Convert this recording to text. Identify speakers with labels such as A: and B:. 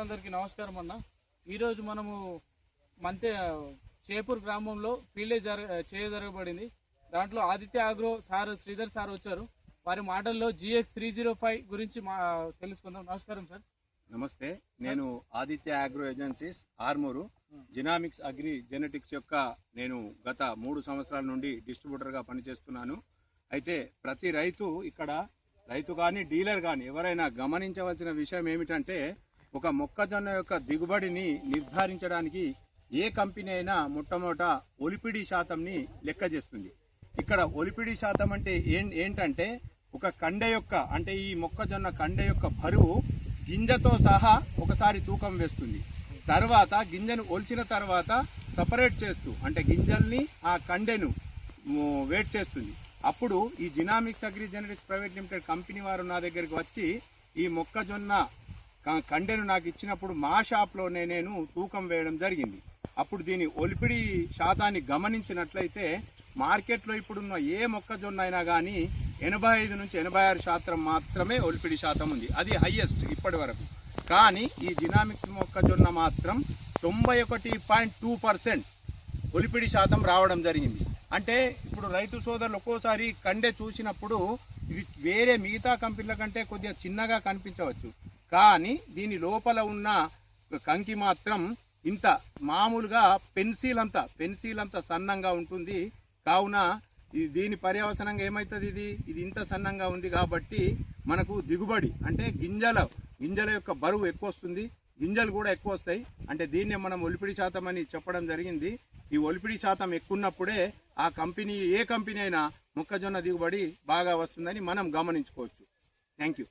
A: అందరికీ నమస్కారం అన్న. ఈరోజు మనము మంతే చేపూర్ గ్రామంలో ఫీల్డ్ జరగబడింది. దాంట్లో Aditya agro sir Sridhar sir వచ్చారు. వారి మాటల్లో GX 305 గురించి తెలుసుకుందాం. నమస్కారం సార్.
B: నమస్తే, నేను Aditya agro agencies Armur genomics agri genetics యొక్క నేను గత 3 సంవత్సరాల నుండి డిస్ట్రిబ్యూటర్గా పనిచేస్తున్నాను. అయితే ప్రతి రైతు కానీ డీలర్ కానీ ఎవరైనా గమనించవలసిన విషయం ఏమిటంటే, ఒక మొక్కజొన్న యొక్క దిగుబడిని నిర్ధారించడానికి ఏ కంపెనీ అయినా మొట్టమొదట ఒలిపిడి శాతంని లెక్క చేస్తుంది. ఇక్కడ ఒలిపిడి శాతం అంటే ఏంటంటే ఒక కండె యొక్క అంటే ఈ మొక్కజొన్న కండె యొక్క బరువు గింజతో సహా ఒకసారి తూకం వేస్తుంది. తర్వాత గింజను ఒలిచిన తర్వాత సపరేట్ చేస్తూ అంటే గింజల్ని ఆ కండెను వెయిట్ చేస్తుంది. అప్పుడు ఈ genomics agri genetics private limited company వారు నా దగ్గరికి వచ్చి ఈ మొక్కజొన్న కండెను నాకు ఇచ్చినప్పుడు మా షాప్లోనే నేను తూకం వేయడం జరిగింది. అప్పుడు దీని ఒలిపిడి శాతాన్ని గమనించినట్లయితే మార్కెట్లో ఇప్పుడున్న ఏ మొక్కజొన్న అయినా కానీ 85 నుంచి 86% మాత్రమే ఒలిపిడి శాతం ఉంది. అది హైయెస్ట్ ఇప్పటి వరకు. కానీ ఈ జినామిక్స్ మొక్కజొన్న మాత్రం 91.2% ఒలిపిడి శాతం రావడం జరిగింది. అంటే ఇప్పుడు రైతు సోదరులు ఒక్కోసారి కండె చూసినప్పుడు ఇది వేరే మిగతా కంపెనీల కంటే కొద్దిగా చిన్నగా కనిపించవచ్చు, కానీ దీని లోపల ఉన్న కంకి మాత్రం ఇంత మామూలుగా పెన్సిల్ అంత సన్నంగా ఉంటుంది. కావున దీని పర్యవసనంగా ఏమవుతుంది, ఇది ఇంత సన్నంగా ఉంది కాబట్టి మనకు దిగుబడి అంటే గింజల యొక్క బరువు ఎక్కువ వస్తుంది, గింజలు కూడా ఎక్కువ వస్తాయి. అంటే దీన్నే మనం ఒలిపిడి శాతం అని చెప్పడం జరిగింది. ఈ ఒలిపిడి శాతం ఎక్కువ ఉన్నప్పుడే ఆ కంపెనీ ఏ కంపెనీ అయినా మొక్కజొన్న దిగుబడి బాగా వస్తుందని మనం గమనించుకోవచ్చు. Thank you.